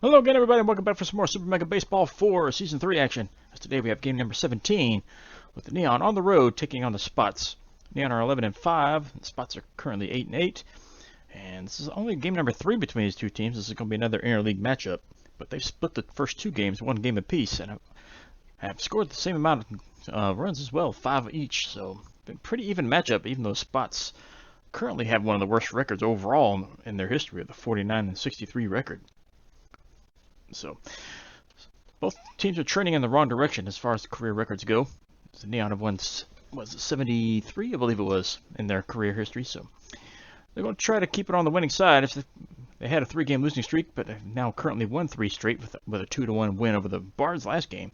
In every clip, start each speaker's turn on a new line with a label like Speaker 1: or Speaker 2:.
Speaker 1: Hello again, everybody, and welcome back for some more Super Mega Baseball 4 Season 3 action. As today we have game number 17 with the Neon on the road taking on the Spots. Neon are 11-5, the Spots are currently 8-8, and this is only game number 3 between these two teams. This is going to be another interleague matchup, but they've split the first two games, one game apiece, and have scored the same amount of runs as well, 5 each, so been a pretty even matchup, even though Spots currently have one of the worst records overall in their history, with a 49-63 record. So, both teams are trending in the wrong direction as far as the career records go. The Neon have won, was it 73, I believe it was, in their career history. So, they're going to try to keep it on the winning side. If they had a 3-game losing streak, but have now currently won 3 straight with a 2-1 win over the Bards last game.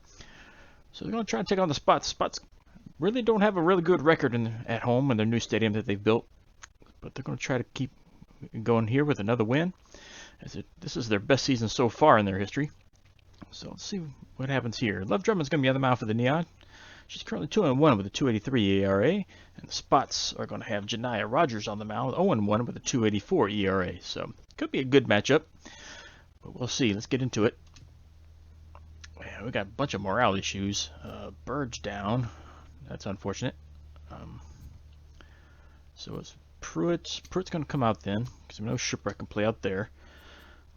Speaker 1: So, they're going to try to take on the Spots. Spots really don't have a really good record at home in their new stadium that they've built, but they're going to try to keep going here with another win. This is their best season so far in their history. So let's see what happens here. Love Drummond's going to be on the mound for the Neon. She's currently 2-1 with a 2.83 ERA. And the Spots are going to have Janiyah Rogers on the mound with 0-1 with a 2.84 ERA. So could be a good matchup. But we'll see. Let's get into it. Yeah, we got a bunch of morale issues. Bird's down. That's unfortunate. So it's Pruitt's going to come out then, because we know Shipwreck can play out there.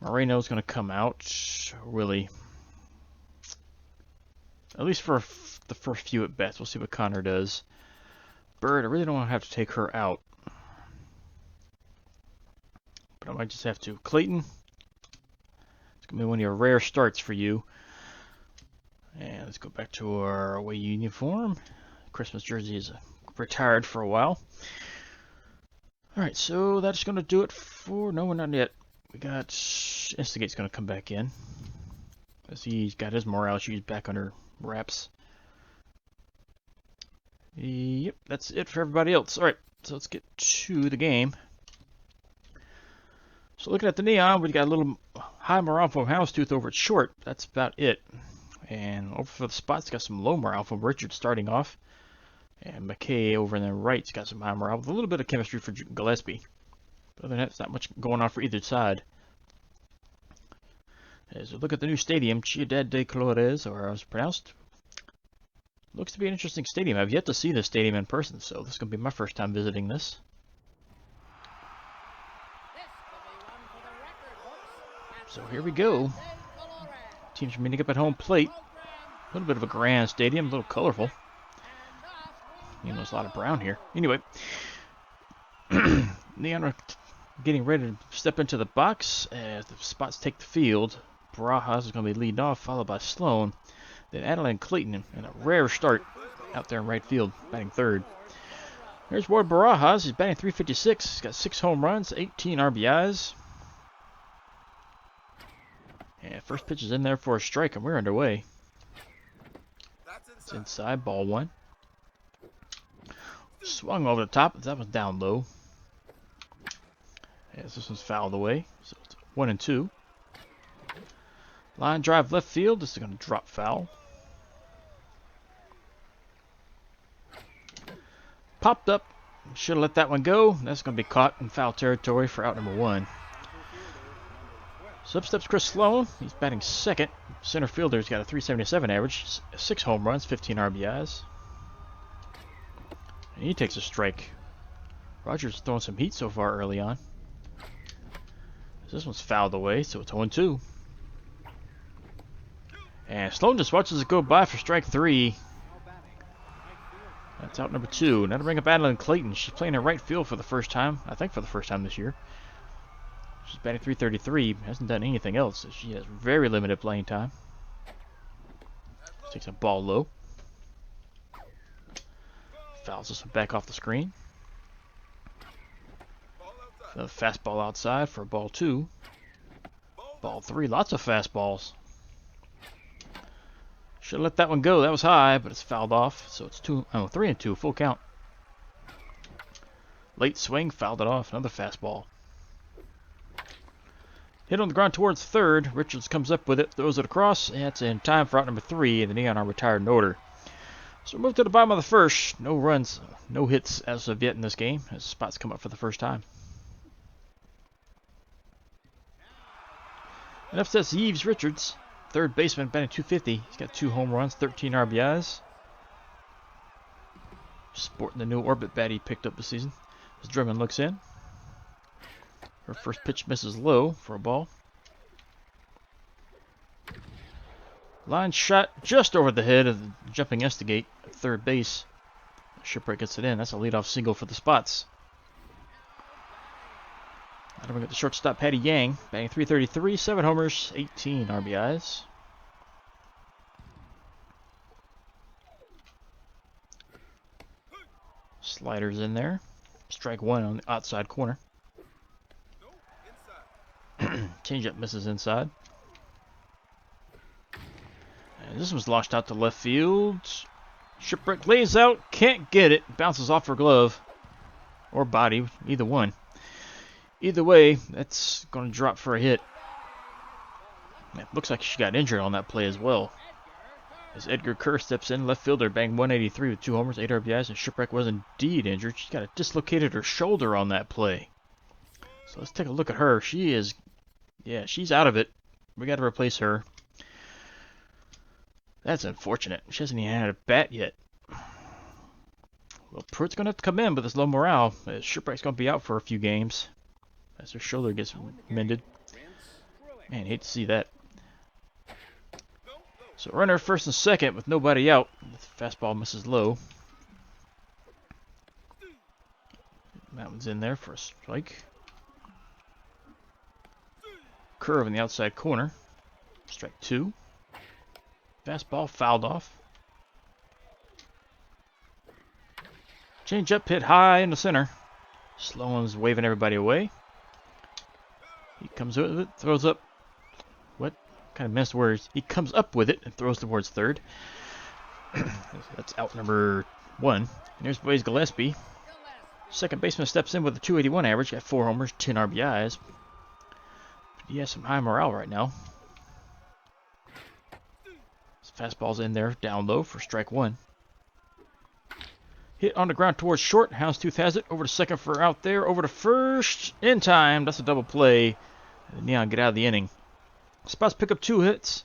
Speaker 1: Moreno's going to come out, really, at least for the first few at bats. We'll see what Connor does. Bird, I really don't want to have to take her out, but I might just have to. Clayton, it's going to be one of your rare starts for you. And let's go back to our away uniform. Christmas jersey is retired for a while. Alright, so that's going to do it for... No, we're not yet. We got Instigate's going to come back in, as he's got his morale issues back under wraps. Yep, that's it for everybody else. Alright, so let's get to the game. So looking at the Neon, we've got a little high morale from Houndstooth over at short. That's about it. And over for the Spots, got some low morale from Richard starting off. And McKay over in the right's got some high morale with a little bit of chemistry for Gillespie. But other than that, there's not much going on for either side. As we look at the new stadium, Ciudad de Colores, or how it's pronounced, looks to be an interesting stadium. I've yet to see this stadium in person, so this is going to be my first time visiting this. So here we go. Teams are meeting up at home plate. A little bit of a grand stadium, a little colorful. You know, there's a lot of brown here. Anyway, Neon are getting ready to step into the box as the Spots take the field. Barajas is going to be leading off, followed by Sloan. Then Adeline Clayton in a rare start out there in right field, batting third. There's Ward Barajas. He's batting .356. He's got 6 home runs, 18 RBIs. And first pitch is in there for a strike, and we're underway. It's inside, ball 1. Swung over the top. That was down low. Yes, this one's fouled away. So it's 1-2. Line drive left field. This is going to drop foul. Popped up. Should have let that one go. That's going to be caught in foul territory for out number 1. So up steps Chris Sloan. He's batting second. Center fielder's got a .377 average. 6 home runs, 15 RBIs. And he takes a strike. Rogers throwing some heat so far early on. This one's fouled away, so it's 0-2. And Sloan just watches it go by for strike 3. That's out number 2. Now to bring up Adeline Clayton. She's playing in right field for the first time. I think for the first time this year. She's batting .333. Hasn't done anything else. So she has very limited playing time. Takes a ball low. Fouls this one back off the screen. The fastball outside for ball 2. Ball 3, lots of fastballs. Should have let that one go. That was high, but it's fouled off. So it's 3-2, full count. Late swing, fouled it off. Another fastball. Hit on the ground towards third. Richards comes up with it, throws it across, and it's in time for out number 3. And the Neon are retired in order. So we move to the bottom of the first. No runs, no hits as of yet in this game, as Spots come up for the first time. And upsets Yves Richards, third baseman, batting .250. He's got 2 home runs, 13 RBIs. Sporting the new Orbit bat he picked up this season. As Drummond looks in. Her first pitch misses low for a ball. Line shot just over the head of the jumping Estigate at third base. Shipwreck gets it in. That's a leadoff single for the Spots. Now we got the shortstop Patty Yang, batting .333, 7 homers, 18 RBIs. Sliders in there. Strike one on the outside corner. Changeup misses inside. And this was launched out to left field. Shipwreck lays out, can't get it. Bounces off her glove. Or body, either one. Either way, that's going to drop for a hit. It looks like she got injured on that play as well. As Edgar Kerr steps in, left fielder banged 183 with 2 homers, 8 RBIs, and Shipwreck was indeed injured. She's got dislocated her shoulder on that play. So let's take a look at her. She is, yeah, she's out of it. We got to replace her. That's unfortunate. She hasn't even had a bat yet. Well, Pruitt's going to have to come in with this low morale. Shipwreck's going to be out for a few games as her shoulder gets mended. Man, hate to see that. So runner first and second with nobody out. The fastball misses low. That one's in there for a strike. Curve in the outside corner. Strike 2. Fastball fouled off. Change up hit high in the center. Sloan's waving everybody away. He comes with it, throws up. What? Kind of missed words. He comes up with it and throws towards third. That's out number 1. And here's Blaze Gillespie. Second baseman steps in with a .281 average. Got 4 homers, 10 RBIs. But he has some high morale right now. His fastball's in there, down low for strike 1. Hit on the ground towards short. Houndstooth has it. Over to second for out there. Over to first. In time. That's a double play. And the Neon get out of the inning. Spots pick up 2 hits.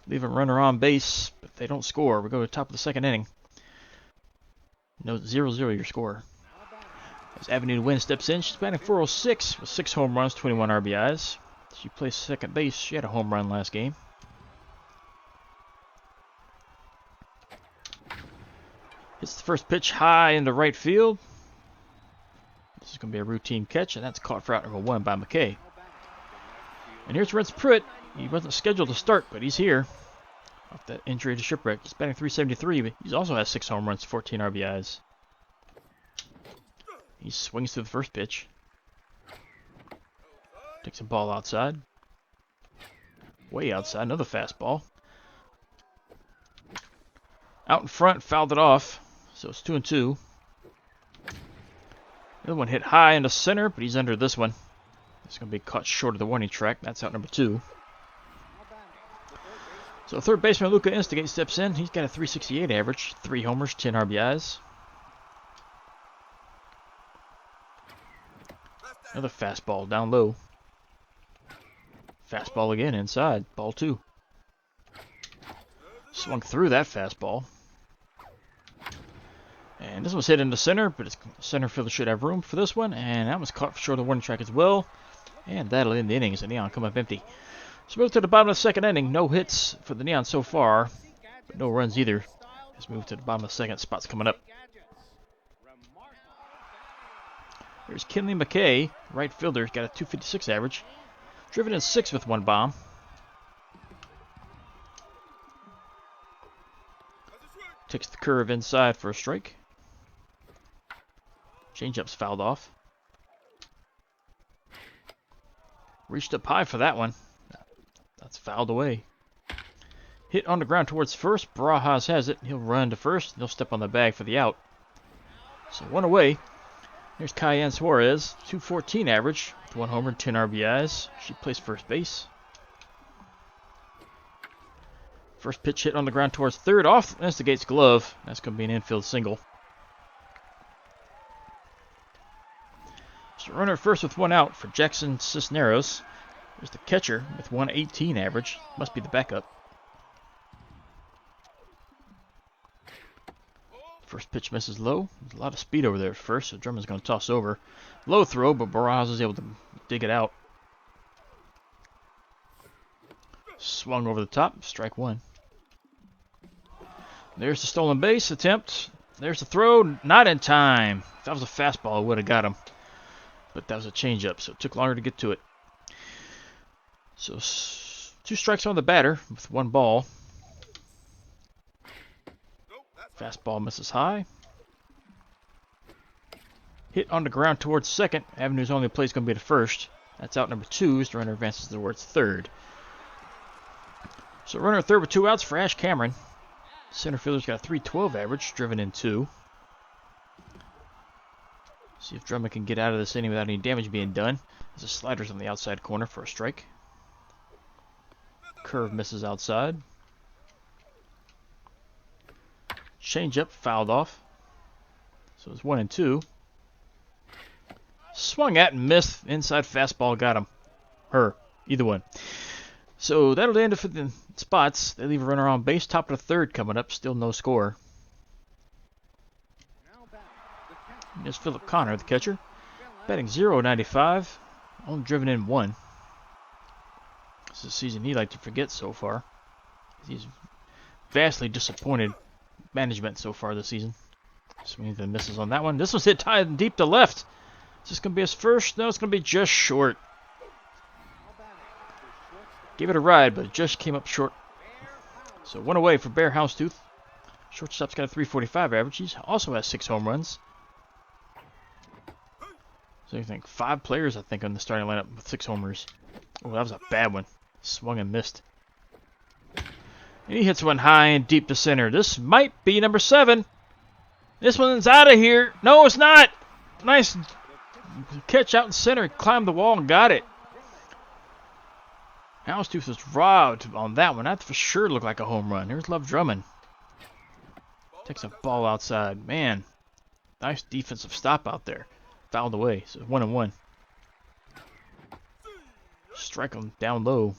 Speaker 1: Leave a runner on base, but they don't score. We go to the top of the second inning. No, 0-0 your score. As Avenue Win steps in, she's batting .406 with 6 home runs, 21 RBIs. She plays second base. She had a home run last game. Hits the first pitch high into right field. This is going to be a routine catch, and that's caught for out number 1 by McKay. And here's Rentz Pruitt. He wasn't scheduled to start, but he's here. Off that injury to Shipwreck. He's batting .373, but he also has 6 home runs, 14 RBIs. He swings to the first pitch. Takes a ball outside. Way outside, another fastball. Out in front, fouled it off. So it's 2-2. The other one hit high into center, but he's under this one. It's going to be caught short of the warning track. That's out number 2. So third baseman Luca Instigate steps in. He's got a .368 average, 3 homers, 10 RBIs. Another fastball down low. Fastball again inside, ball 2. Swung through that fastball. And this one's hit into center, but its center fielder should have room for this one. And that one's caught short of the warning track as well. And that'll end the inning as the Neon come up empty. So move to the bottom of the second inning. No hits for the Neon so far, but no runs either. Let's move to the bottom of the second. Spots coming up. Here's Kinley McKay, right fielder. He's got a .256 average. Driven in 6 with 1 bomb. Takes the curve inside for a strike. Changeup's fouled off. Reached up high for that one. That's fouled away. Hit on the ground towards first. Barajas has it. He'll run to first. He'll step on the bag for the out. So 1 away. Here's Cayenne Suarez. .214 average. With 1 homer, 10 RBIs. She plays first base. First pitch hit on the ground towards third. Off Instigate's glove. That's going to be an infield single. So runner first with 1 out for Jackson Cisneros. There's the catcher with 118 average. Must be the backup. First pitch misses low. There's a lot of speed over there at first, so Drummond's going to toss over. Low throw, but Barras is able to dig it out. Swung over the top, strike one. There's the stolen base attempt. There's the throw, not in time. If that was a fastball, it would have got him. But that was a changeup, so it took longer to get to it. So 2 strikes on the batter with 1 ball. Fastball misses high. Hit on the ground towards second. Avenue's only play is going to be the first. That's out number 2 as the runner advances towards third. So runner at third with 2 outs for Ash Cameron. Center fielder's got a 312 average, driven in 2. See if Drummond can get out of this inning without any damage being done. There's a slider's on the outside corner for a strike. Curve misses outside. Changeup fouled off. So it's 1 and 2. Swung at and missed. Inside fastball got him. Her. Either one. So that'll end it for the spots. They leave a runner on base. Top of the third coming up. Still no score. There's Philip Connor, the catcher. Batting .095. Only driven in 1. This is a season he'd like to forget so far. He's vastly disappointed management so far this season. Swinging the misses on that one. This one's hit tied deep to left. Is this going to be his first? No, it's going to be just short. Gave it a ride, but it just came up short. So 1 away for Bear Houndstooth. Shortstop's got a .345 average. He also has 6 home runs. So you think 5 players, I think, on the starting lineup with 6 homers. Oh, that was a bad one. Swung and missed. And he hits one high and deep to center. This might be number 7. This one's out of here. No, it's not. Nice catch out in center. Climbed the wall and got it. Houndstooth was robbed on that one. That for sure looked like a home run. Here's Love Drummond. Takes a ball outside. Man, nice defensive stop out there. Fouled away. So 1 and 1. Strike him down low.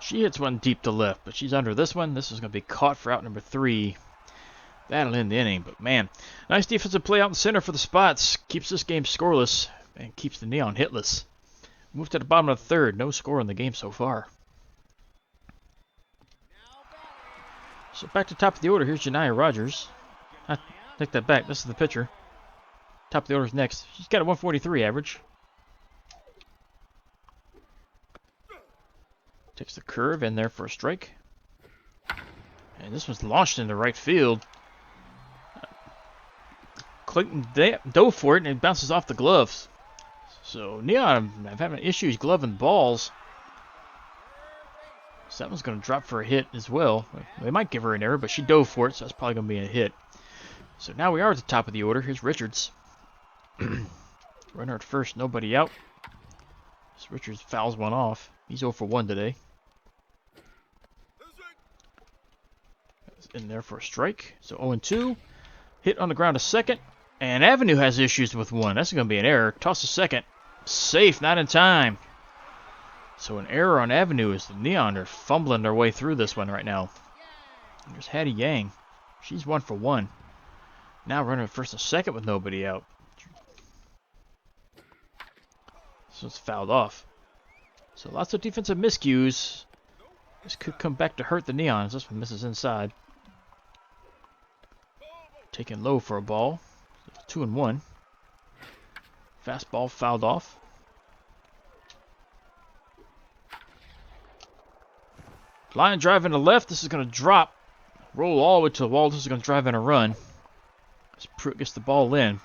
Speaker 1: She hits one deep to left, but she's under this one. This is going to be caught for out number 3. That'll end the inning, but man, nice defensive play out in center for the spots. Keeps this game scoreless and keeps the Neon hitless. Move to the bottom of the third. No score in the game so far. So back to top of the order. Here's Janiyah Rogers. I take that back. This is the pitcher. Top of the order is next. She's got a 143 average. Takes the curve in there for a strike. And this one's launched into right field. Clayton dove for it and it bounces off the gloves. So Neon have having issues gloving balls. So that one's going to drop for a hit as well. They might give her an error, but she dove for it, so that's probably going to be a hit. So now we are at the top of the order. Here's Richards. Runner at first, nobody out. So Richards fouls one off. He's 0 for 1 today. In there for a strike. So 0 and 2. Hit on the ground to second. And Avenue has issues with 1. That's going to be an error. Toss to second. Safe, not in time. So an error on Avenue as the Neon are fumbling their way through this one right now. And there's Hattie Yang. She's 1 for 1. Now running at first and second with nobody out. So it's fouled off. So lots of defensive miscues. This could come back to hurt the Neons. This one misses inside. Taken low for a ball. 2 and 1. Fastball fouled off. Line drive in the left. This is going to drop. Roll all the way to the wall. This is going to drive in a run. As Pruitt gets the ball in.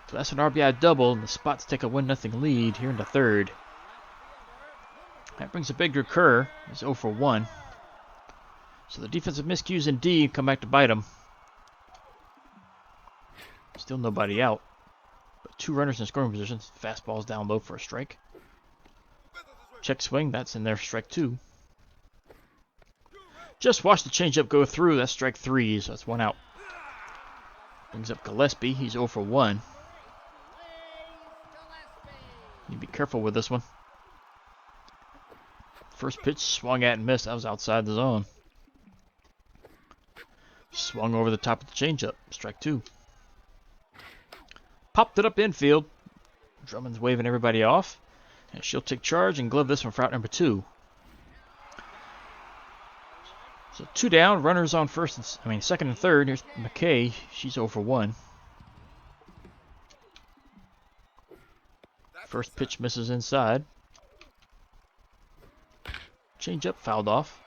Speaker 1: So that's an RBI double. And the Spots take a 1-0 lead here in the third. That brings a big recur. He's 0 for 1. So the defensive miscues indeed come back to bite him. Still nobody out. But 2 runners in scoring positions. Fastball's down low for a strike. Check swing. That's in there for strike 2. Just watch the changeup go through. That's strike 3. So that's 1 out. Brings up Gillespie. He's 0 for 1. You be careful with this one. First pitch swung at and missed. That was outside the zone. Swung over the top of the changeup. Strike 2. Popped it up infield. Drummond's waving everybody off. And she'll take charge and glove this one for out number 2. So 2 down, runners on second and third. Here's McKay. She's 0 for 1. First pitch misses inside. Changeup fouled off.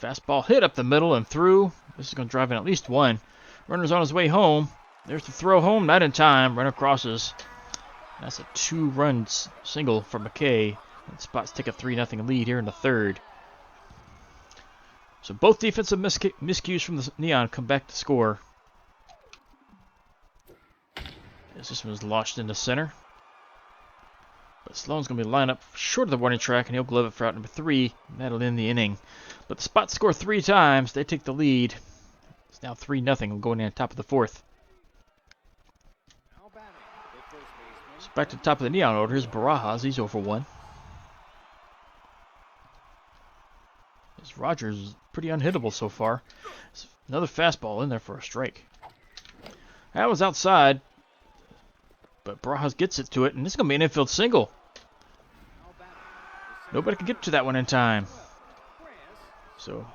Speaker 1: Fastball hit up the middle and through. This is going to drive in at least 1. Runner's on his way home. There's the throw home, not in time. Runner crosses. That's a 2-run single for McKay. And Spots take a 3-0 lead here in the third. So both defensive miscues from the Neon come back to score. As this one was launched into center. But Sloan's going to be lined up short of the warning track, and he'll glove it for out number 3. And that'll end the inning. But the Spots score 3 times. They take the lead. It's now 3-0 going in on top of the 4th. So back to the top of the Neon order. Here's Barajas. He's 0 for 1. As Rogers is pretty unhittable so far. There's another fastball in there for a strike. That was outside. But Barajas gets it to it, and this is going to be an infield single. Nobody can get to that one in time. So,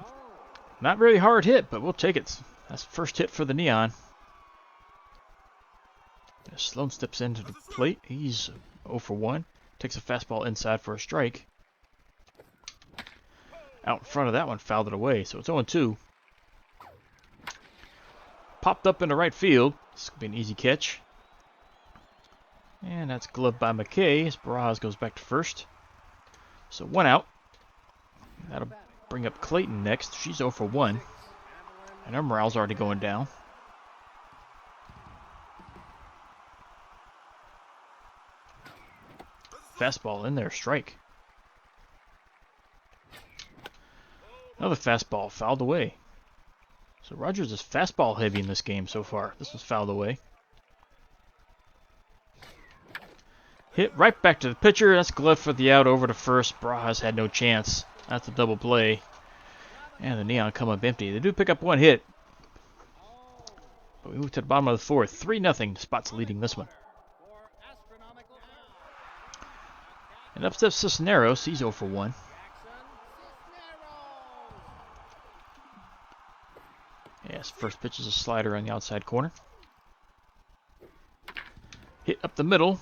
Speaker 1: not very hard hit, but we'll take it. That's the first hit for the Neon. As Sloan steps into the plate. He's 0 for 1. Takes a fastball inside for a strike. Out in front of that one, fouled it away, so it's 0-2. Popped up into right field. This could be an easy catch. And that's gloved by McKay as Barajas goes back to first. So 1 out. That'll bring up Clayton next. She's 0 for 1. And her morale's already going down. Fastball in there, strike. Another fastball fouled away. So Rogers is fastball heavy in this game so far. This was fouled away. Hit right back to the pitcher. That's glove for the out over to first. Barajas had no chance. That's a double play. And the Neon come up empty. They do pick up 1 hit. But we move to the bottom of the 4th. 3-0. Spots leading this one. And up steps Cisneros. He's 0 for 1. Yes, first pitch is a slider on the outside corner. Hit up the middle.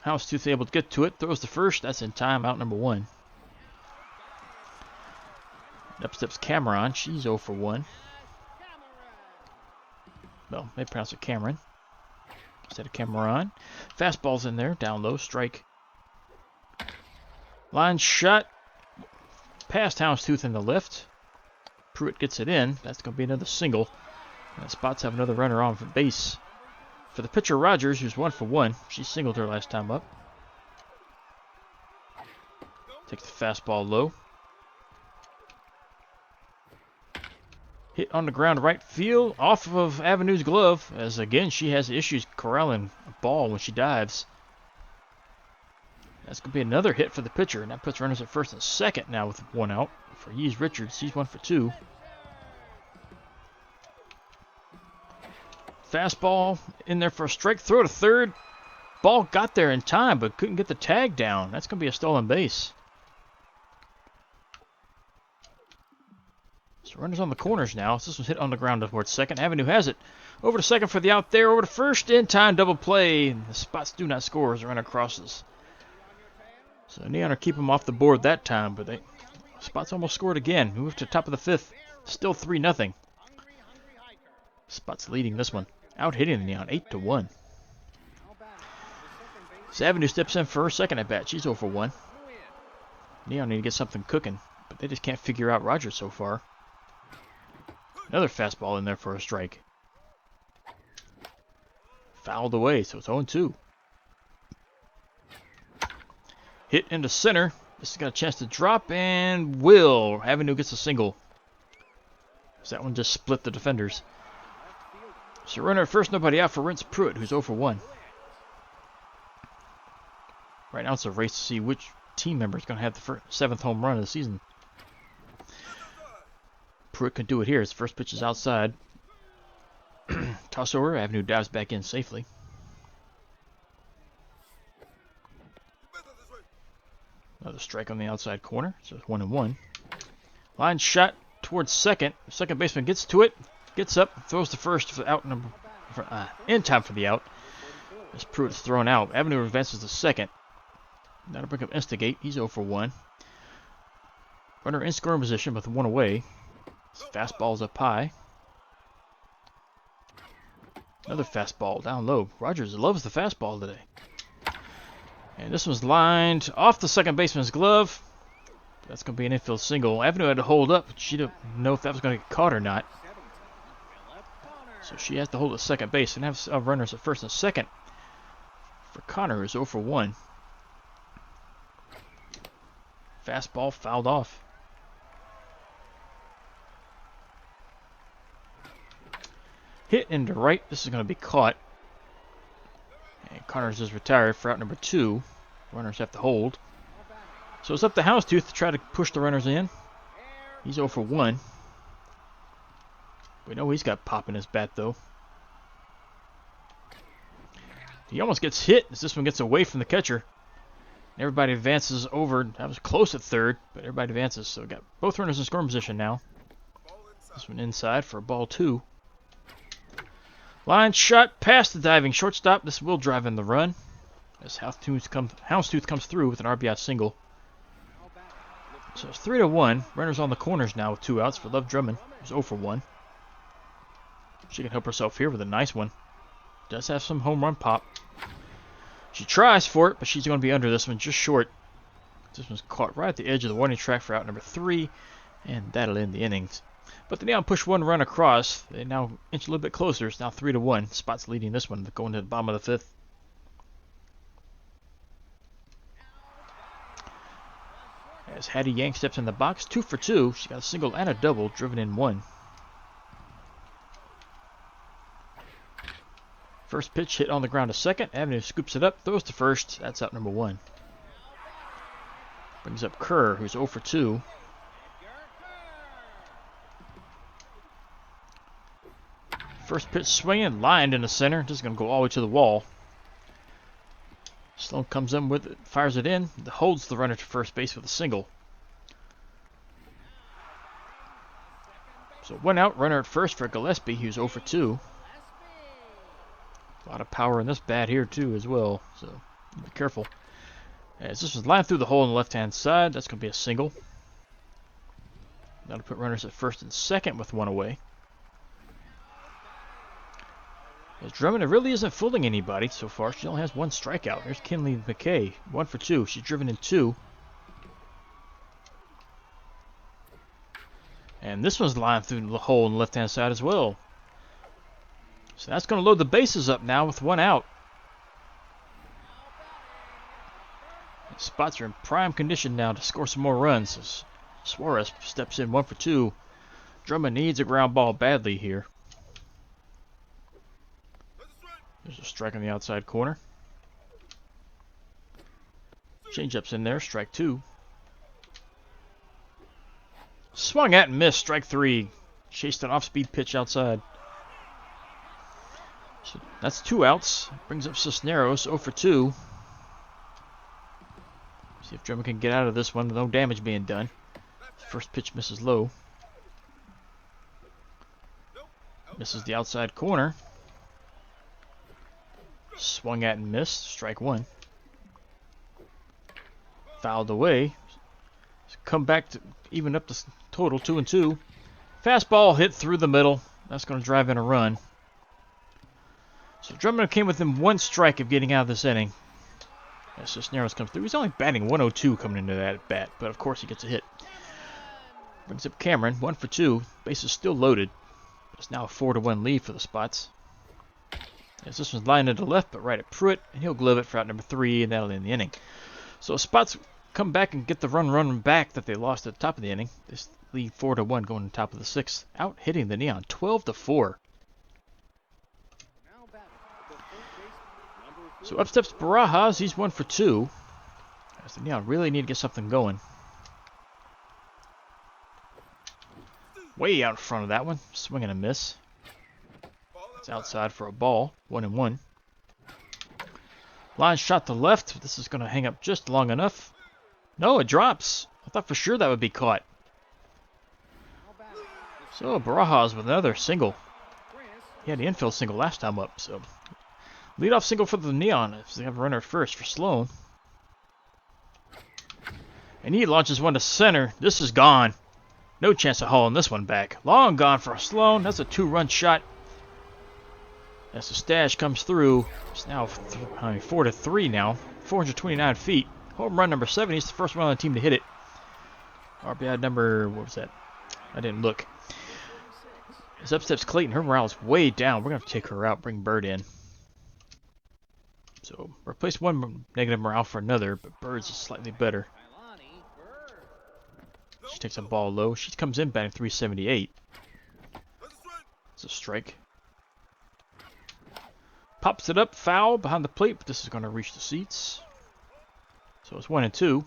Speaker 1: Houndstooth able to get to it. Throws the first. That's in time. Out number 1. And up steps Cameron. She's 0 for 1. Well, they pronounce it Cameron instead of Cameron. Fastball's in there. Down low. Strike. Line shot. Past Houndstooth in the left. Pruitt gets it in. That's going to be another single. And the Spots have another runner on for base. For the pitcher, Rogers, who's 1 for 1. She singled her last time up. Takes the fastball low. Hit on the ground right field. Off of Avenue's glove. As again, she has issues corralling a ball when she dives. That's going to be another hit for the pitcher. And that puts runners at first and second now with 1 out. For Yves Richards, he's 1 for 2. Fastball in there for a strike. Throw to third. Ball got there in time, but couldn't get the tag down. That's going to be a stolen base. So runners on the corners now. This was hit on the ground towards second. Avenue has it. Over to second for the out there. Over to first. In time double play. And the Spots do not score as the runner crosses. So Neon are keeping them off the board that time, but Spots almost scored again. Moved to the top of the 5th. Still 3-0. Spots leading this one. Out hitting the Neon 8-1. So Avenue steps in for her second at bat. She's 0 for 1. Neon need to get something cooking, but they just can't figure out Rogers so far. Another fastball in there for a strike. Fouled away, so it's 0-2. Hit into center. This has got a chance to drop, and will. Avenue gets a single. So that one just split the defenders. So runner at first, nobody out for Rentz Pruitt, who's 0 for 1. Right now it's a race to see which team member is going to have the 7th home run of the season. Pruitt can do it here. His first pitch is outside. Toss over. Avenue dives back in safely. Another strike on the outside corner. So it's 1-1. Line shot towards second. The second baseman gets to it. Gets up. Throws to first for out number. In time for the out. As Pruitt is thrown out. Avenue advances to second. That'll bring up Instigate. He's 0 for 1. Runner in scoring position with 1 away. His fastball's up high. Another fastball down low. Rogers loves the fastball today. And this one's lined off the second baseman's glove. That's going to be an infield single. Avenue had to hold up. She didn't know if that was going to get caught or not. So she has to hold at second base and have runners at first and second. For Connor, who's 0 for 1. Fastball fouled off. Hit into right. This is going to be caught. And Connors is retired for out number 2. Runners have to hold. So it's up to Houndstooth to try to push the runners in. He's 0 for 1. We know he's got pop in his bat, though. He almost gets hit as this one gets away from the catcher. Everybody advances over. That was close at third, but everybody advances. So we got both runners in scoring position now. This one inside for ball 2. Line shot past the diving shortstop. This will drive in the run as Houndstooth comes through with an RBI single. So it's 3-1. Runners on the corners now with 2 outs for Love Drummond, who's 0 for 1. She can help herself here with a nice one. Does have some home run pop. She tries for it, but she's going to be under this one, just short. This one's caught right at the edge of the warning track for out number 3, and that'll end the innings. But they now push 1 run across. They now inch a little bit closer. It's now 3-1. Spots leading this one, going to the bottom of the 5th. As Hattie Yank steps in the box, 2 for 2. She got a single and a double, driven in 1. First pitch hit on the ground to second. Avenue scoops it up, throws to first. That's out number 1. Brings up Kerr, who's 0 for 2. First pitch swinging, lined in the center. Just going to go all the way to the wall. Sloan comes in with it, fires it in, holds the runner to first base with a single. So 1 out, runner at first for Gillespie, who's 0 for 2. A lot of power in this bat here too as well, so be careful. As this was lined through the hole on the left-hand side, that's going to be a single. That'll put runners at first and second with 1 away. As Drummond really isn't fooling anybody so far. She only has 1 strikeout. There's Kinley McKay, 1 for 2. She's driven in 2. And this one's lined through the hole on the left-hand side as well. So that's going to load the bases up now with 1 out. The spots are in prime condition now to score some more runs. As Suarez steps in 1 for 2. Drummond needs a ground ball badly here. There's a strike on the outside corner. Change-up's in there, strike 2. Swung at and missed, strike 3. Chased an off-speed pitch outside. So that's 2 outs. Brings up Cisneros, 0 for 2. See if Drummond can get out of this one with no damage being done. First pitch misses low. Misses the outside corner. Swung at and missed. Strike 1. Fouled away. Come back to even up the total, 2-2. Fastball hit through the middle. That's going to drive in a run. So Drummond came within 1 strike of getting out of this inning. As Cisneros comes through. He's only batting 102 coming into that at bat, but of course he gets a hit. Brings up Cameron, 1 for 2. Base is still loaded. It's now a 4-1 lead for the Spots. As this one's lined to the left, but right at Pruitt, and he'll glove it for out number 3, and that'll end the inning. So Spots come back and get the run back that they lost at the top of the inning. This lead 4-1 going to the top of the 6th. Out hitting the Neon 12-4. So up steps Barajas. He's 1 for 2. So Neon really need to get something going. Way out in front of that one. Swing and a miss. It's outside for a ball. 1-1. Line shot to left. This is going to hang up just long enough. No, it drops. I thought for sure that would be caught. So Barajas with another single. He had the infield single last time up. So leadoff single for the Neon. If they have a runner at first for Sloan. And he launches one to center. This is gone. No chance of hauling this one back. Long gone for Sloan. That's a 2-run shot. As the stash comes through, it's now 4-3 now. 429 feet. Home run number 7. He's the first one on the team to hit it. RBI number, what was that? I didn't look. As up steps Clayton. Her morale's way down. We're going to have to take her out, bring Bird in. So, replace one negative morale for another, but Bird's is slightly better. She takes a ball low. She comes in batting 378. It's a strike. Pops it up, foul behind the plate, but this is going to reach the seats. So it's 1-2.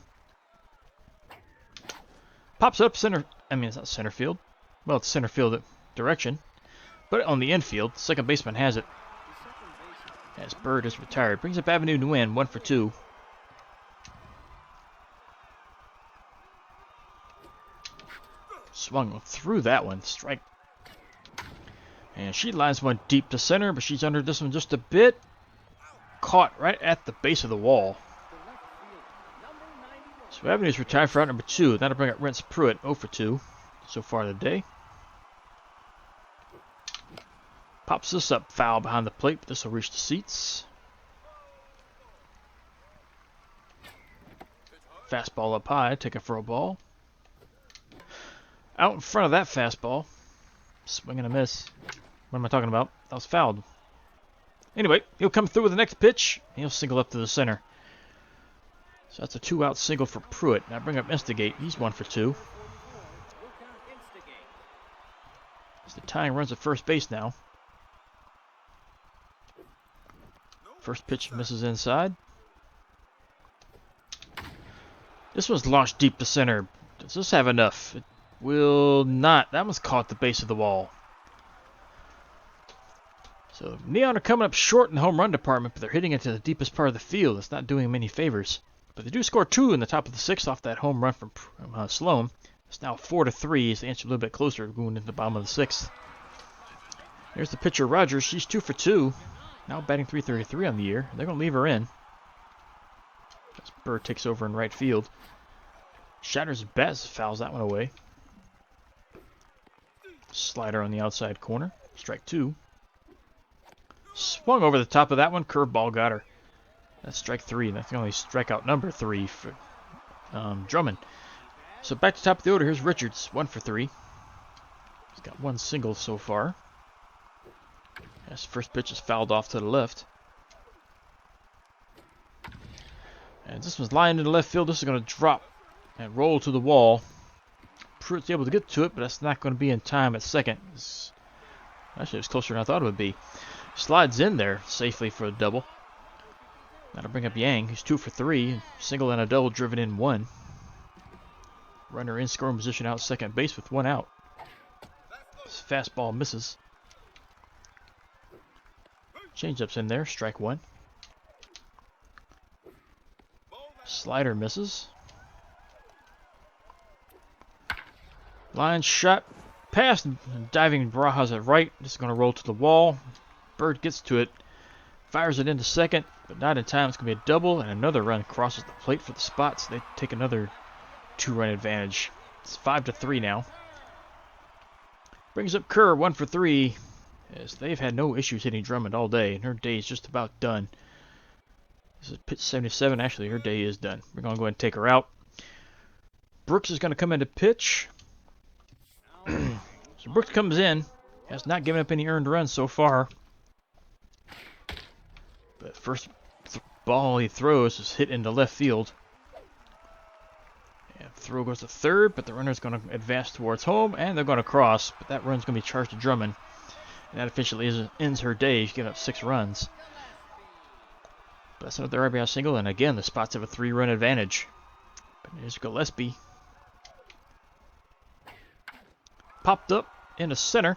Speaker 1: Pops up center. I mean, it's not center field. Well, it's center field direction, but on the infield, the second baseman has it. As Bird is retired, brings up Avenue to win. 1-2. Swung through that one. Strike. And she lines one deep to center, but she's under this one just a bit. Caught right at the base of the wall. So Avenue's retired for out number 2. That'll bring up Rents Pruitt, 0-2 so far today. Pops this up, foul behind the plate, but this will reach the seats. Fastball up high, taken for a ball. Out in front of that fastball. Swing and a miss. What am I talking about? That was fouled. Anyway, he'll come through with the next pitch. He'll single up to the center. So that's a 2-out single for Pruitt. Now bring up Instigate. He's 1-2. As the tying runs at first base now. First pitch misses inside. This one's launched deep to center. Does this have enough? It will not. That one's caught at the base of the wall. So Neon are coming up short in the home run department, but they're hitting it to the deepest part of the field. It's not doing them any favors. But they do score 2 in the top of the 6th off that home run from Sloan. It's now 4-3 as they inch a little bit closer going into the bottom of the 6th. There's the pitcher Rogers. She's 2-2. Now batting 333 on the year. They're going to leave her in. As Bird takes over in right field. Shatters bat, fouls that one away. Slider on the outside corner. Strike 2. Swung over the top of that one. Curveball got her. That's strike 3. That's the only strikeout number 3 for Drummond. So back to top of the order. Here's Richards. 1-3. He's got one single so far. As first pitch is fouled off to the left. And this one's lined into left field. This is going to drop and roll to the wall. Pruitt's able to get to it, but that's not going to be in time at second. Actually, it was closer than I thought it would be. Slides in there safely for a double. That'll bring up Yang, who's 2-3. Single and a double driven in 1. Runner in scoring position out second base with 1 out. His fastball misses. Changeup's in there, strike 1. Slider misses. Line shot past, diving Barajas at right. This is going to roll to the wall. Bird gets to it, fires it into second, but not in time. It's going to be a double, and another run crosses the plate for the spot, so they take another 2-run advantage. It's 5-3 now. Brings up Kerr, 1-3, as they've had no issues hitting Drummond all day, and her day is just about done. This is pitch 77. Actually, her day is done. We're going to go ahead and take her out. Brooks is going to come into pitch. So Brooks comes in. Has not given up any earned runs so far. But first ball he throws is hit into left field. And throw goes to third, but the runner's going to advance towards home, and they're going to cross. But that run's going to be charged to Drummond. And that officially ends her day. She's given up 6 runs. That's another RBI single, and again, the Spots have a 3-run advantage. But here's Gillespie. Popped up into center.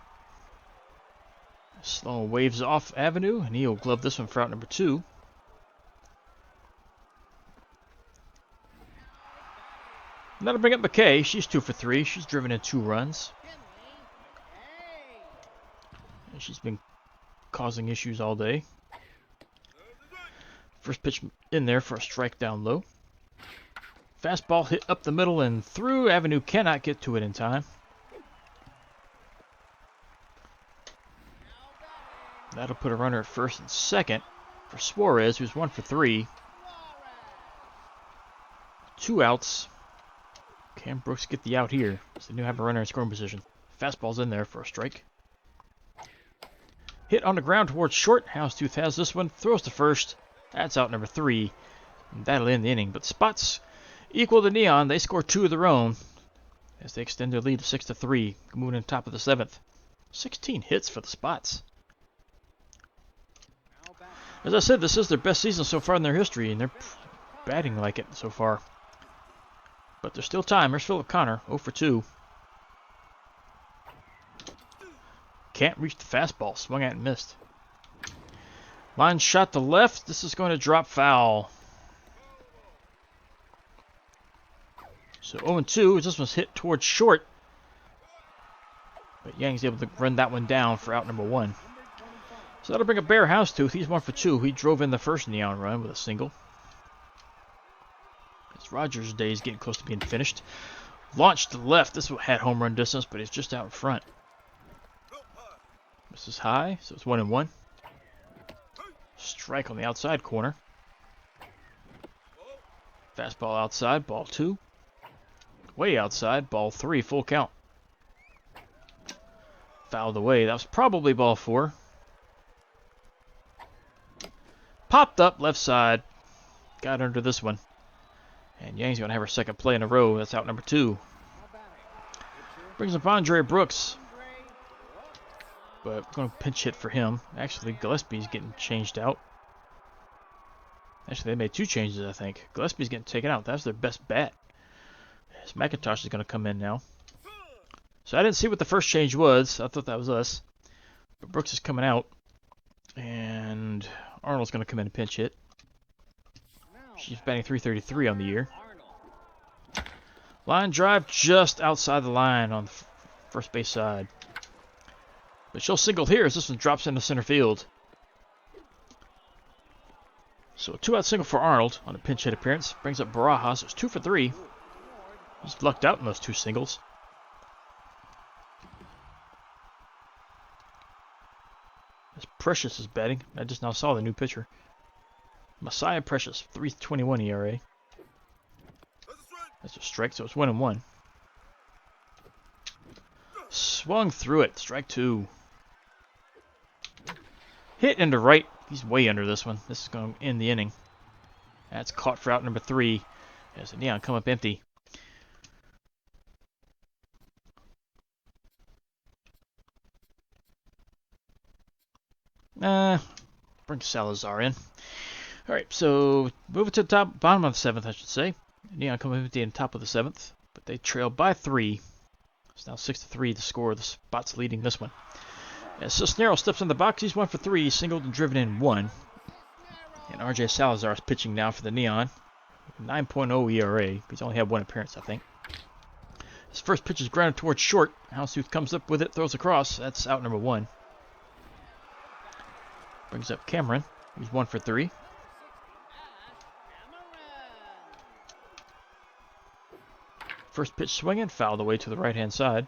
Speaker 1: Sloan waves off Avenue, and he'll glove this one for out number 2. And that'll bring up McKay. She's 2 for 3. She's driven in 2 runs. And she's been causing issues all day. First pitch in there for a strike down low. Fastball hit up the middle and through. Avenue cannot get to it in time. That'll put a runner at first and second for Suarez, who's 1 for 3. 2 outs. Can Brooks get the out here? So they do have a runner in scoring position. Fastball's in there for a strike. Hit on the ground towards short. Houndstooth has this one. Throws to first. That's out number 3. And that'll end the inning. But Spots equal to Neon. They score 2 of their own as they extend their lead to 6 to 3. Moving in top of the 7th. 16 hits for the Spots. As I said, this is their best season so far in their history, and they're batting like it so far. But there's still time. Here's Philip Connor, 0 for 2. Can't reach the fastball. Swung at and missed. Line shot to left. This is going to drop foul. So 0 2 as this one's hit towards short. But Yang's able to run that one down for out number 1. So that'll bring up Bear Houndstooth. He's 1 for 2. He drove in the first Neon run with a single. As Rogers' day is getting close to being finished. Launched to the left. This had home run distance, but he's just out in front. This is high, so it's 1-1. Strike on the outside corner. Fastball outside, ball 2. Way outside, ball 3, full count. Fouled away. That was probably ball 4. Popped up left side. Got under this one. And Yang's going to have her second play in a row. That's out number 2. Brings up Andre Brooks. But going to pinch hit for him. Actually, Gillespie's getting changed out. Actually, they made 2 changes, I think. Gillespie's getting taken out. That's their best bat. As McIntosh is going to come in now. So I didn't see what the first change was. I thought that was us. But Brooks is coming out. And Arnold's going to come in and pinch hit. She's batting .333 on the year. Line drive just outside the line on the first base side. But she'll single here as this one drops into center field. So a 2-out single for Arnold on a pinch hit appearance. Brings up Barajas, so it's 2 for 3. He's lucked out in those 2 singles. As Precious is batting. I just now saw the new pitcher. Messiah Precious, 3.21 ERA. That's a strike, so it's 1-1. Swung through it, strike 2. Hit into right. He's way under this one. This is going to end the inning. That's caught for out number 3. As the Neon come up empty. Bring Salazar in. Alright, so moving to the bottom of the 7th, I should say. Neon come up empty in top of the 7th. But they trail by 3. It's now 6 to 3 the score. The Spots leading this one. As Cisnero steps in the box, he's 1 for 3, singled and driven in 1. And RJ Salazar is pitching now for the Neon. 9.0 ERA. He's only had 1 appearance, I think. His first pitch is grounded towards short. Houndstooth comes up with it, throws across. That's out number 1. Brings up Cameron. He's 1 for 3. First pitch swinging, fouled away to the right-hand side.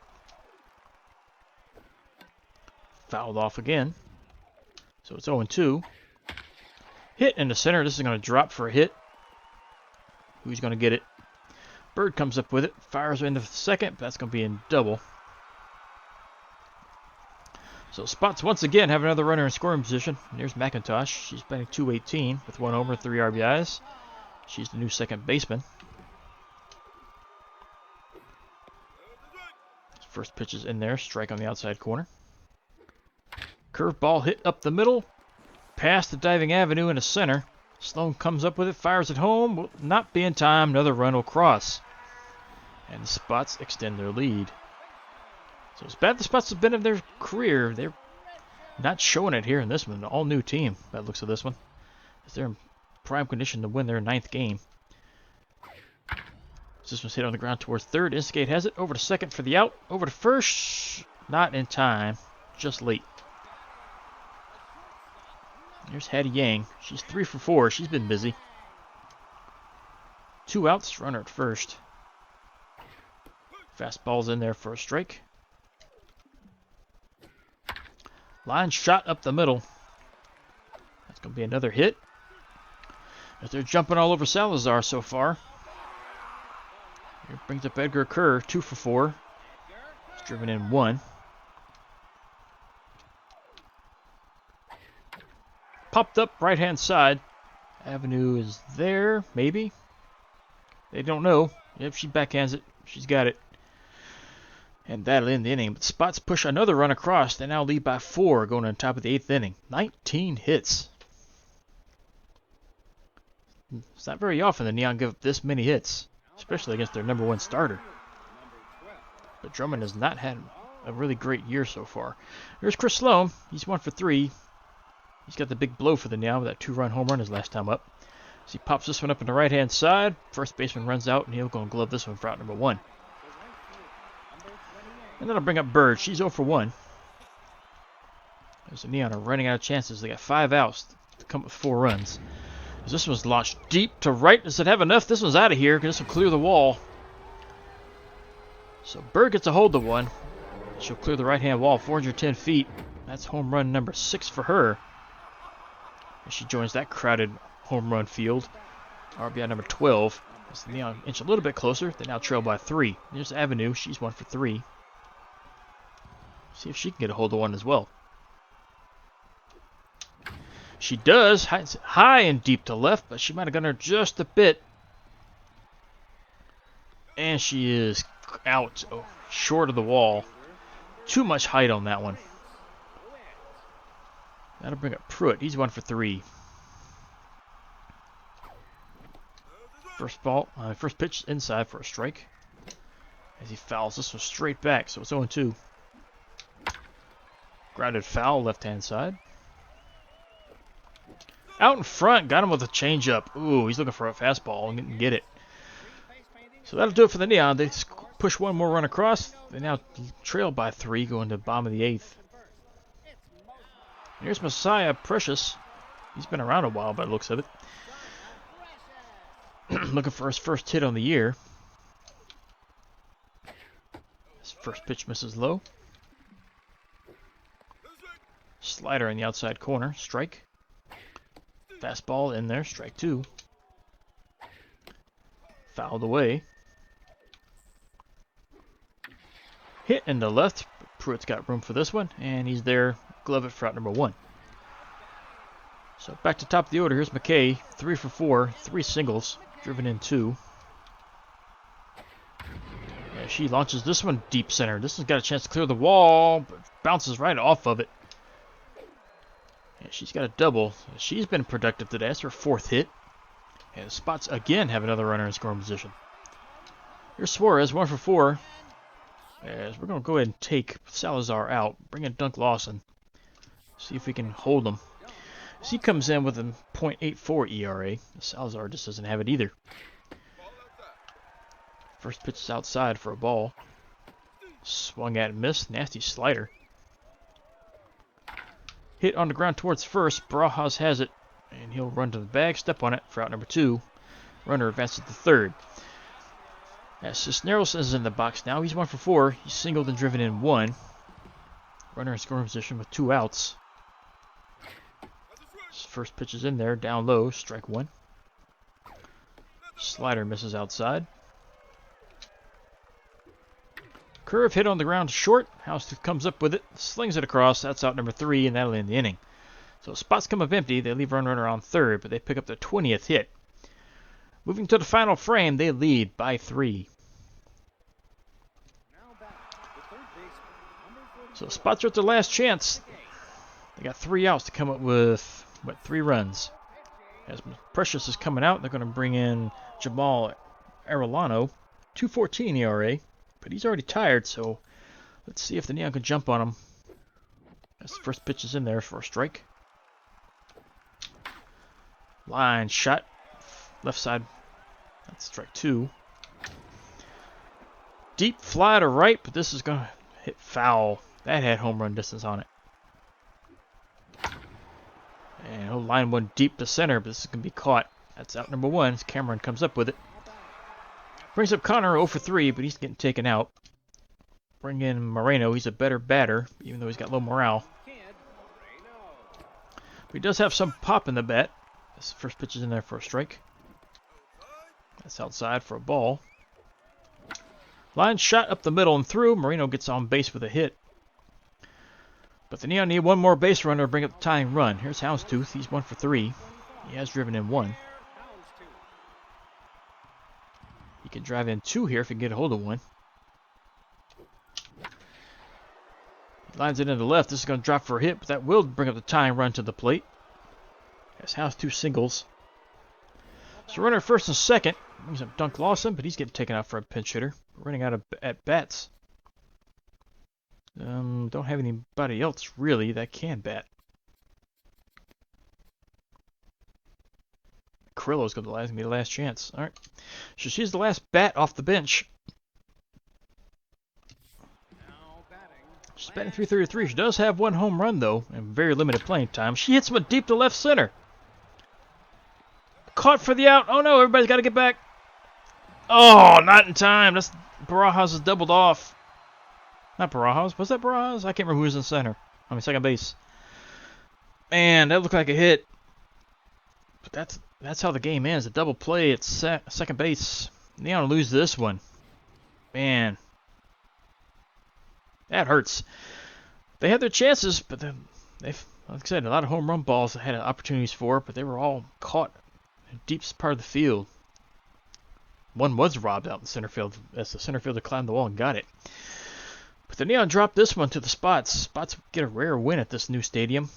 Speaker 1: Fouled off again. So it's 0-2. Hit in the center. This is going to drop for a hit. Who's going to get it? Bird comes up with it. Fires into the second. But that's going to be in double. So Spots once again have another runner in scoring position. And there's McIntosh. She's batting .218 with 1 homer, 3 RBIs. She's the new second baseman. First pitch is in there. Strike on the outside corner. Curveball hit up the middle. Past the diving Avenue into center. Sloan comes up with it, fires it home. Will not be in time. Another run will cross. And the Spots extend their lead. So as bad the Spots have been in their career, they're not showing it here in this one. An all-new team, by the looks of this one. As they're in prime condition to win their 9th game. This one's hit on the ground towards third. Instigate has it. Over to second for the out. Over to first. Not in time. Just late. Here's Hattie Yang. She's 3 for 4. She's been busy. 2 outs. Runner at first. Fastball's in there for a strike. Line shot up the middle. That's going to be another hit. As they're jumping all over Salazar so far. Here brings up Edgar Kerr, 2 for 4. He's driven in 1. Popped up right-hand side. Avenue is there, maybe. They don't know. Yep, she backhands it. She's got it. And that'll end the inning. But Spots push another run across. They now lead by 4 going on top of the 8th inning. 19 hits. It's not very often the Neon give up this many hits, especially against their #1 starter. But Drummond has not had a really great year so far. Here's Chris Sloan. He's 1 for 3. He's got the big blow for the Neon with that 2-run home run his last time up. So he pops this one up on the right-hand side. First baseman runs out, and he'll go and glove this one for out #1. And then I'll bring up Bird. She's 0 for 1. As the Neon are running out of chances. They got 5 outs to come up with 4 runs. As this one's launched deep to right. Does it have enough? This one's out of here. This will clear the wall. So Bird gets a hold of one. She'll clear the right-hand wall, 410 feet. That's home run number 6 for her. As she joins that crowded home run field. RBI number 12. As the Neon inch a little bit closer, they now trail by 3. There's Avenue. She's 1 for 3. See if she can get a hold of one as well. She does. High and deep to left, but she might have gone her just a bit. And she is out, short of the wall. Too much height on that one. That'll bring up Pruitt. He's 1 for 3. First pitch inside for a strike. As he fouls this one straight back, so it's 0-2. Grounded foul, left-hand side. Out in front, got him with a changeup. Ooh, he's looking for a fastball and didn't get it. So that'll do it for the Neon. They push one more run across. They now trail by 3, going to the bottom of the 8th. Here's Messiah Precious. He's been around a while by the looks of it. Looking for his first hit on the year. His first pitch misses low. Slider in the outside corner. Strike. Fastball in there. Strike 2. Fouled away. Hit in the left. Pruitt's got room for this one. And he's there. Glove it for out #1. So back to top of the order. Here's McKay. 3 for 4. 3 singles. Driven in 2. Yeah, she launches this one deep center. This one's got a chance to clear the wall, but bounces right off of it. Yeah, she's got a double. She's been productive today. That's her 4th hit. And the Spots again have another runner in scoring position. Here's Suarez, 1 for 4. As we're going to go ahead and take Salazar out. Bring in Dunk Lawson. See if we can hold him. As he comes in with a .84 ERA. Salazar just doesn't have it either. First pitch is outside for a ball. Swung at and missed. Nasty slider. Hit on the ground towards first. Barajas has it. And he'll run to the bag. Step on it for out #2. Runner advances to third. As Cisneros is in the box now. He's 1 for 4. He's singled and driven in 1. Runner in scoring position with 2 outs. His first pitch is in there. Down low. Strike 1. Slider misses outside. Curve hit on the ground short. House comes up with it. Slings it across. That's out #3. And that'll end the inning. So Spots come up empty. They leave runner on third. But they pick up their 20th hit. Moving to the final frame. They lead by 3. So Spots are at their last chance. They got 3 outs to come up with, 3 runs. As Precious is coming out, they're going to bring in Jamal Arellano, 2.14 ERA, but he's already tired, so let's see if the Neon can jump on him. As the first pitch is in there for a strike. Line shot, left side, that's strike 2. Deep fly to right, but this is going to hit foul. That had home run distance on it. And he'll line one deep to center, but this is going to be caught. That's out number 1 as Cameron comes up with it. Brings up Connor 0 for 3, but he's getting taken out. Bring in Moreno. He's a better batter, even though he's got low morale. But he does have some pop in the bat. This first pitch is in there for a strike. That's outside for a ball. Line shot up the middle and through. Moreno gets on base with a hit. But the Neon need one more base runner to bring up the tying run. Here's Houndstooth. He's 1 for 3. He has driven in 1. He can drive in 2 here if he can get a hold of 1. He lines it into left. This is going to drop for a hit, but that will bring up the tying run to the plate. As Houndstooth singles. So runner first and second. Brings up Dunk Lawson, but he's getting taken out for a pinch hitter. Running out of at-bats. Don't have anybody else really that can bat. Carrillo's going to be the last chance. All right, so she's the last bat off the bench. She's batting .333. She does have 1 home run though, and very limited playing time. She hits one deep to left center. Caught for the out. Oh no! Everybody's got to get back. Oh, not in time. That's Barajas is doubled off. Not Barajas. Was that Barajas? I can't remember who was in center. I mean, second base. Man, that looked like a hit. But that's how the game ends. A double play at second base. Neon lose this one. Man. That hurts. They had their chances, but they've, like I said, a lot of home run balls they had opportunities for, but they were all caught in the deepest part of the field. One was robbed out in center field as the center fielder climbed the wall and got it. But the Neon dropped this one to the Spots. Spots get a rare win at this new stadium.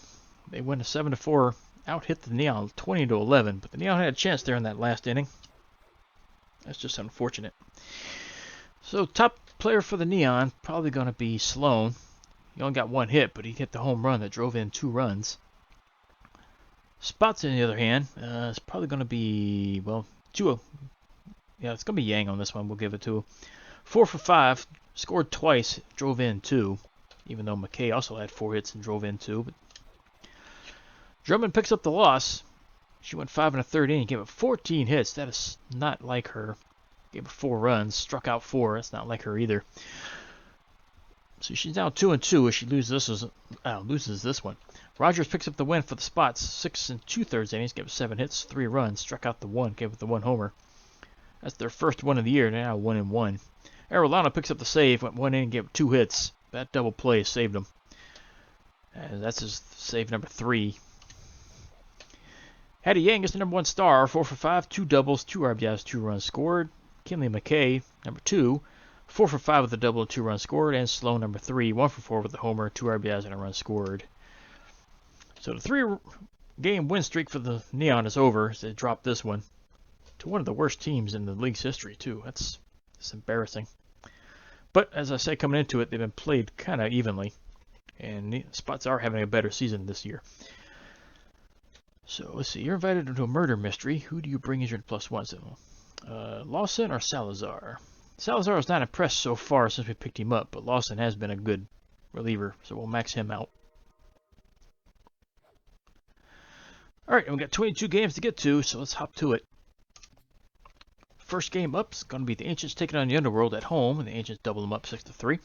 Speaker 1: They win a 7-4, out-hit the Neon 20-11, but the Neon had a chance there in that last inning. That's just unfortunate. So top player for the Neon, probably going to be Sloan. He only got 1 hit, but he hit the home run that drove in 2 runs. Spots, on the other hand, is probably going to be, well, yeah, it's going to be Yang on this one. We'll give it to 4 for 5. Scored twice, drove in 2, even though McKay also had 4 hits and drove in 2. But Drummond picks up the loss. She went 5 1/3 inning, gave up 14 hits. That is not like her. Gave up 4 runs, struck out 4. That's not like her either. So she's now 2-2 as she loses this one. Rogers picks up the win for the Spots. 6 2/3 innings, gave up 7 hits, 3 runs, struck out the 1, gave up the 1 homer. That's their first one of the year. They're now 1-1. Arellano picks up the save, went 1 inning, gave up 2 hits. That double play saved him. And that's his save number 3. Hattie Yang is the number 1 star, 4 for 5, 2 doubles, 2 RBIs, 2 runs scored. Kinley McKay, number 2, 4 for 5 with a double, 2 runs scored. And Sloan, number 3, 1 for 4 with a homer, 2 RBIs, and a run scored. So the 3-game win streak for the Neon is over as they dropped this one to one of the worst teams in the league's history, too. That's embarrassing. But, as I say, coming into it, they've been played kind of evenly. And the Spots are having a better season this year. So, let's see. You're invited into a murder mystery. Who do you bring as your +1? So, Lawson or Salazar? Salazar is not impressed so far since we picked him up, but Lawson has been a good reliever, so we'll max him out. Alright, and we've got 22 games to get to, so let's hop to it. First game up is going to be the Ancients taking on the Underworld at home, and the Ancients double them up 6-3.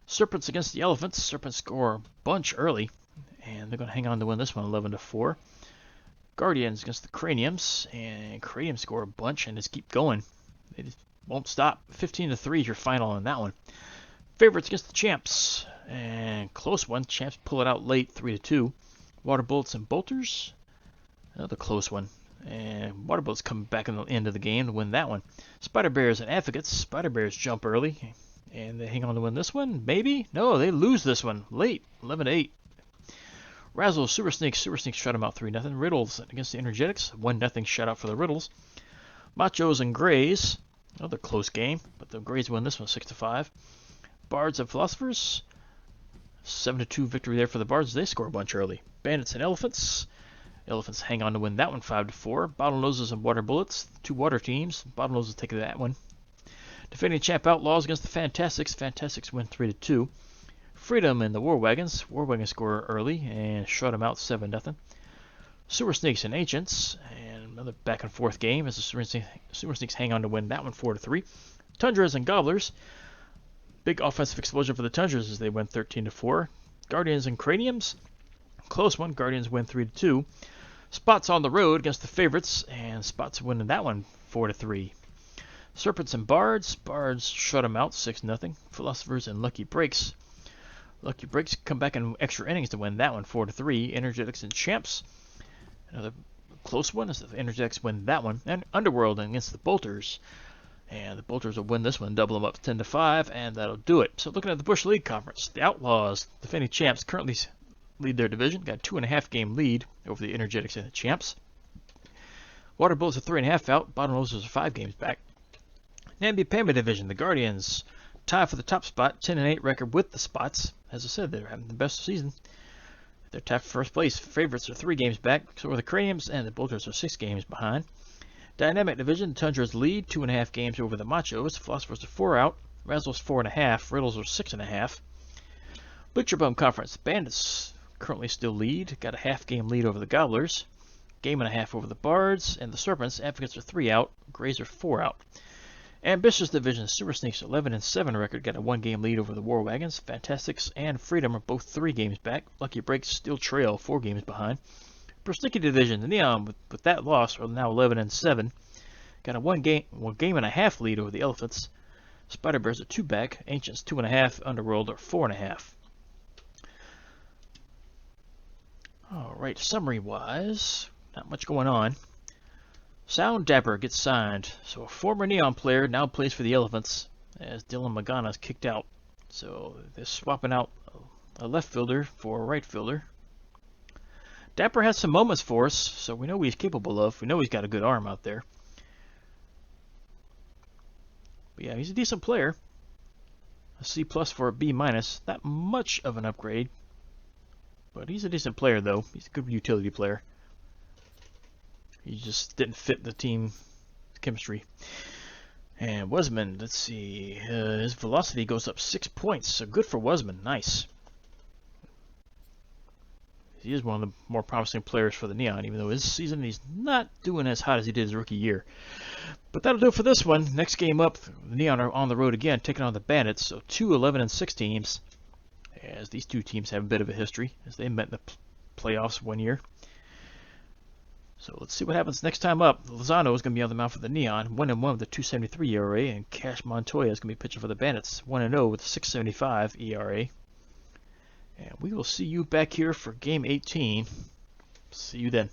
Speaker 1: Serpents against the Elephants. Serpents score a bunch early, and they're going to hang on to win this one 11-4. Guardians against the Craniums, and Craniums score a bunch and just keep going. They just won't stop. 15-3 is your final on that one. Favorites against the Champs, and close one. Champs pull it out late, 3-2. Water Bullets and Bolters, another close one. And Water Bullets come back in the end of the game to win that one. Spider Bears and Advocates. Spider Bears jump early, and they hang on to win this one. Maybe? No, they lose this one late, 11-8. Razzle, Super Sneaks. Super Sneaks shut them out 3-0. Riddles against the Energetics. 1-0 shutout for the Riddles. Machos and Grays. Another close game, but the Grays win this one 6-5. Bards and Philosophers. 7-2 victory there for the Bards. They score a bunch early. Bandits and Elephants. Elephants hang on to win that one 5-4. Bottlenoses and Water Bullets. 2 water teams. Bottlenoses take that one. Defending champ Outlaws against the Fantastics. Fantastics win 3-2. Freedom and the War Wagons. War Wagons score early and shut them out 7-0. Super Sneaks and Ancients. And another back and forth game as the Super Sneaks hang on to win that one 4-3. Tundras and Gobblers. Big offensive explosion for the Tundras as they win 13-4. Guardians and Craniums. Close one. Guardians win 3-2. Spots on the road against the favorites, and Spots winning that one 4-3. Serpents and Bards. Bards shut them out 6-0. Philosophers and Lucky Breaks. Lucky Breaks come back in extra innings to win that one 4-3. Energetics and Champs. Another close one as the Energetics win that one. And Underworld against the Bolters. And the Bolters will win this one, double them up 10-5, and that'll do it. So looking at the Bush League Conference, the Outlaws, defending champs, currently lead their division. Got a 2.5 game lead over the Energetics and the Champs. Water Bullets are 3.5 out. Bottlenoses are 5 games back. Namby-Pamby division, the Guardians tie for the top spot, 10-8 record with the Spots. As I said, they're having the best season. They're tied for first place. Favorites are 3 games back. So are the Craniums, and the Bolters are 6 games behind. Dynamic division, the Tundras lead 2.5 games over the Machos. Philosophers are 4 out. Razzles 4.5. Riddles are 6.5. Butcher Bum Conference, Bandits currently still lead. Got a half game lead over the Gobblers. Game and a half over the Bards. And the Serpents, Advocates are 3 out. Grays are 4 out. Ambitious division, Super Sneaks 11-7 record. Got a 1 game lead over the War Wagons. Fantastics and Freedom are both 3 games back. Lucky Breaks still trail 4 games behind. Persnickety division, the Neon with that loss are now 11-7. Got a 1 game and a half lead over the Elephants. Spider Bears are 2 back. Ancients 2.5. Underworld are 4.5. Alright, summary wise, not much going on. Sound Dapper gets signed. So a former Neon player now plays for the Elephants as Dylan Magana is kicked out. So they're swapping out a left fielder for a right fielder. Dapper has some moments for us, so we know what he's capable of. We know he's got a good arm out there. But yeah, he's a decent player. A C+ for a B-. Not much of an upgrade. But he's a decent player, though. He's a good utility player. He just didn't fit the team chemistry. And Wesman, let's see. His velocity goes up 6 points. So good for Wesman. Nice. He is one of the more promising players for the Neon, even though his season he's not doing as hot as he did his rookie year. But that'll do it for this one. Next game up, the Neon are on the road again, taking on the Bandits. So 2 11-6 teams, as these 2 teams have a bit of a history, as they met in the playoffs 1 year. So let's see what happens next time up. Lozano is going to be on the mound for the Neon, 1-1 with a 2.73 ERA, and Cash Montoya is going to be pitching for the Bandits, 1-0 with a 6.75 ERA. And we will see you back here for Game 18. See you then.